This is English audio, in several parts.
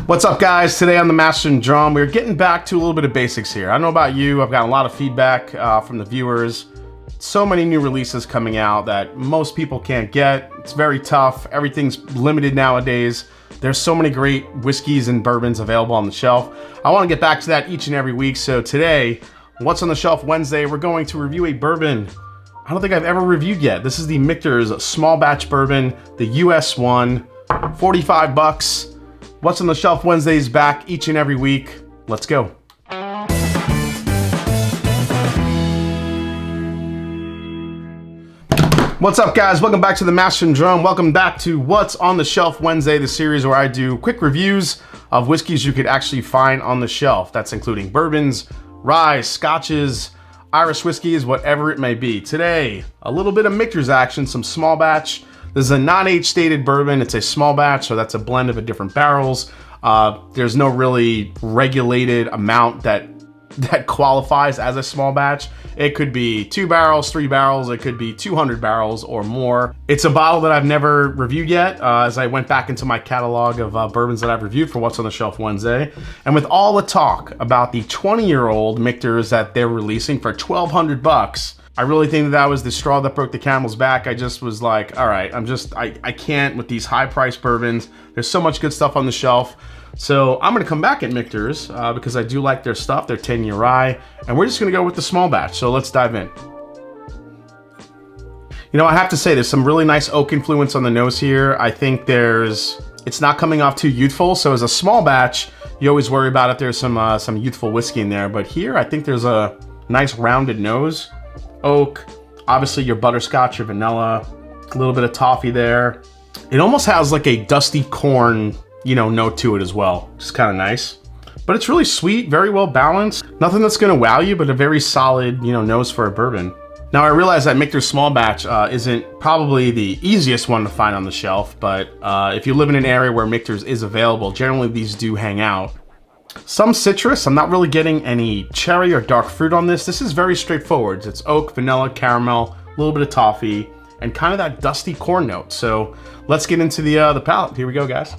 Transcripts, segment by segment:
What's up, guys? Today on the Master and Drum, we're getting back to a little bit of basics here. I don't know about you, I've gotten a lot of feedback from the viewers. So many new releases coming out that most people can't get. It's very tough. Everything's limited nowadays. There's so many great whiskeys and bourbons available on the shelf. I want to get back to that each and every week. So today, What's on the Shelf Wednesday, we're going to review a bourbon I don't think I've ever reviewed yet. This is the Michter's small batch bourbon, the US one, 45 bucks. What's on the Shelf Wednesday is back each and every week. Let's go. What's up, guys? Welcome back to the Master and Drum. Welcome back to What's on the Shelf Wednesday, the series where I do quick reviews of whiskeys you could actually find on the shelf. That's including bourbons, rye, scotches, Irish whiskeys, whatever it may be. Today, a little bit of Michter's action, some small batch. This is a non-age stated bourbon. It's a small batch, so that's a blend of different barrels. There's no really regulated amount that qualifies as a small batch. It could be 2 barrels, 3 barrels, it could be 200 barrels or more. It's a bottle that I've never reviewed yet, as I went back into my catalog of bourbons that I've reviewed for What's on the Shelf Wednesday. And with all the talk about the 20-year-old Michters that they're releasing for 1,200 bucks, I really think that was the straw that broke the camel's back. I just was like, all right, I can't with these high-priced bourbons. There's so much good stuff on the shelf. So I'm gonna come back at Michter's because I do like their stuff, their 10-year rye, and we're just gonna go with the small batch. So let's dive in. You know, I have to say there's some really nice oak influence on the nose here. I think it's not coming off too youthful. So as a small batch, you always worry about if there's some youthful whiskey in there. But here, I think there's a nice rounded nose. Oak, obviously your butterscotch, your vanilla, a little bit of toffee there. It almost has like a dusty corn, note to it as well. Just kind of nice. But it's really sweet, very well balanced. Nothing that's gonna wow you, but a very solid, nose for a bourbon. Now I realize that Michter's small batch isn't probably the easiest one to find on the shelf, but if you live in an area where Michter's is available, generally these do hang out. Some citrus, I'm not really getting any cherry or dark fruit on this. This is very straightforward. It's oak, vanilla, caramel, a little bit of toffee, and kind of that dusty corn note. So let's get into the palate. Here we go, guys.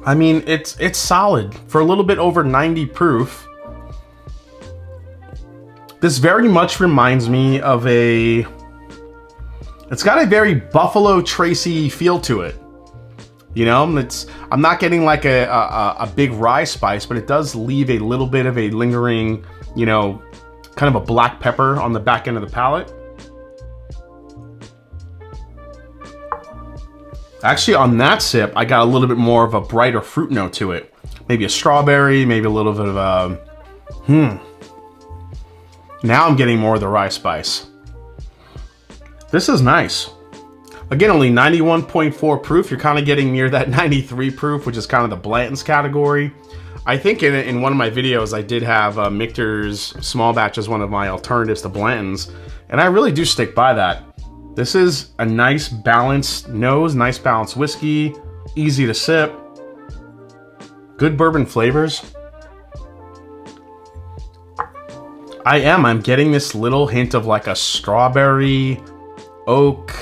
I mean, it's solid for a little bit over 90 proof. This very much reminds me of it's got a very Buffalo Tracy feel to it. I'm not getting like a big rye spice, but it does leave a little bit of a lingering, kind of a black pepper on the back end of the palate. Actually, on that sip, I got a little bit more of a brighter fruit note to it. Maybe a strawberry, maybe a little bit of a, Now I'm getting more of the rye spice. This is nice. Again, only 91.4 proof. You're kind of getting near that 93 proof, which is kind of the Blanton's category. I think in one of my videos, I did have Michter's small batch as one of my alternatives to Blanton's, and I really do stick by that. This is a nice balanced nose, nice balanced whiskey, easy to sip, good bourbon flavors. I'm getting this little hint of like a strawberry, oak.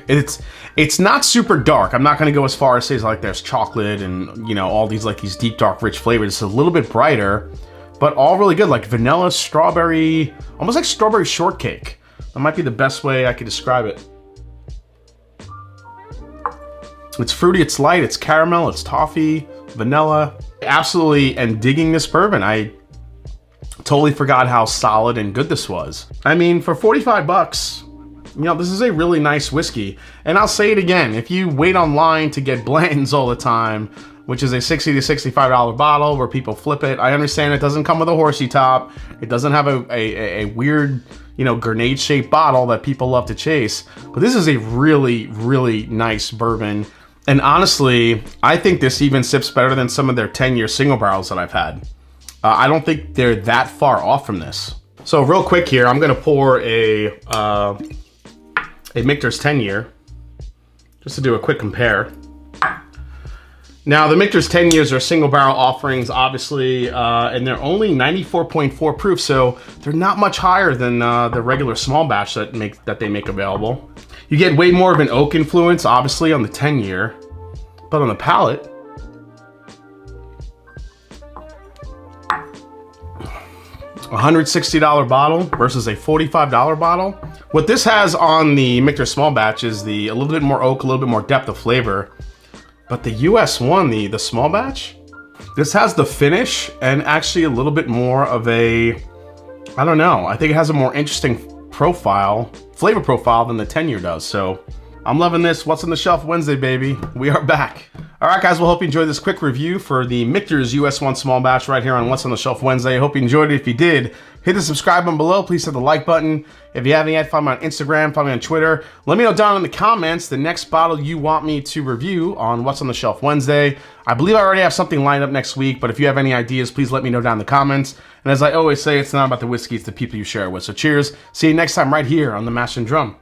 It's not super dark. I'm not going to go as far as say like there's chocolate and all these deep dark rich flavors. It's a little bit brighter, but all really good, like vanilla, strawberry, almost like strawberry shortcake. That might be the best way I could describe it. It's fruity, it's light, it's caramel, it's toffee, vanilla. Absolutely am digging this bourbon. I totally forgot how solid and good this was. I mean, for 45 bucks, this is a really nice whiskey. And I'll say it again, if you wait online to get Blanton's all the time, which is a $60 to $65 bottle where people flip it, I understand it doesn't come with a horsey top. It doesn't have a weird, grenade-shaped bottle that people love to chase. But this is a really, really nice bourbon. And honestly, I think this even sips better than some of their 10-year single barrels that I've had. I don't think they're that far off from this. So real quick here, I'm gonna pour a Michter's 10-year, just to do a quick compare. Now, the Michter's 10 years are single barrel offerings, obviously, and they're only 94.4 proof, so they're not much higher than the regular small batch that they make available. You get way more of an oak influence, obviously, on the 10 year, but on the palate, $160 bottle versus a $45 bottle. What this has on the Michter small batch is a little bit more oak, a little bit more depth of flavor. But the US one, the small batch, this has the finish and actually a little bit more of a, I don't know, I think it has a more interesting flavor profile than the 10 year does. So I'm loving this. What's on the Shelf Wednesday, baby. We are back. All right, guys, well, hope you enjoyed this quick review for the Michter's US 1 small batch right here on What's on the Shelf Wednesday. I hope you enjoyed it. If you did, hit the subscribe button below. Please hit the like button. If you haven't yet, follow me on Instagram, follow me on Twitter. Let me know down in the comments the next bottle you want me to review on What's on the Shelf Wednesday. I believe I already have something lined up next week, but if you have any ideas, please let me know down in the comments. And as I always say, it's not about the whiskey, it's the people you share it with. So cheers. See you next time right here on The Mash and Drum.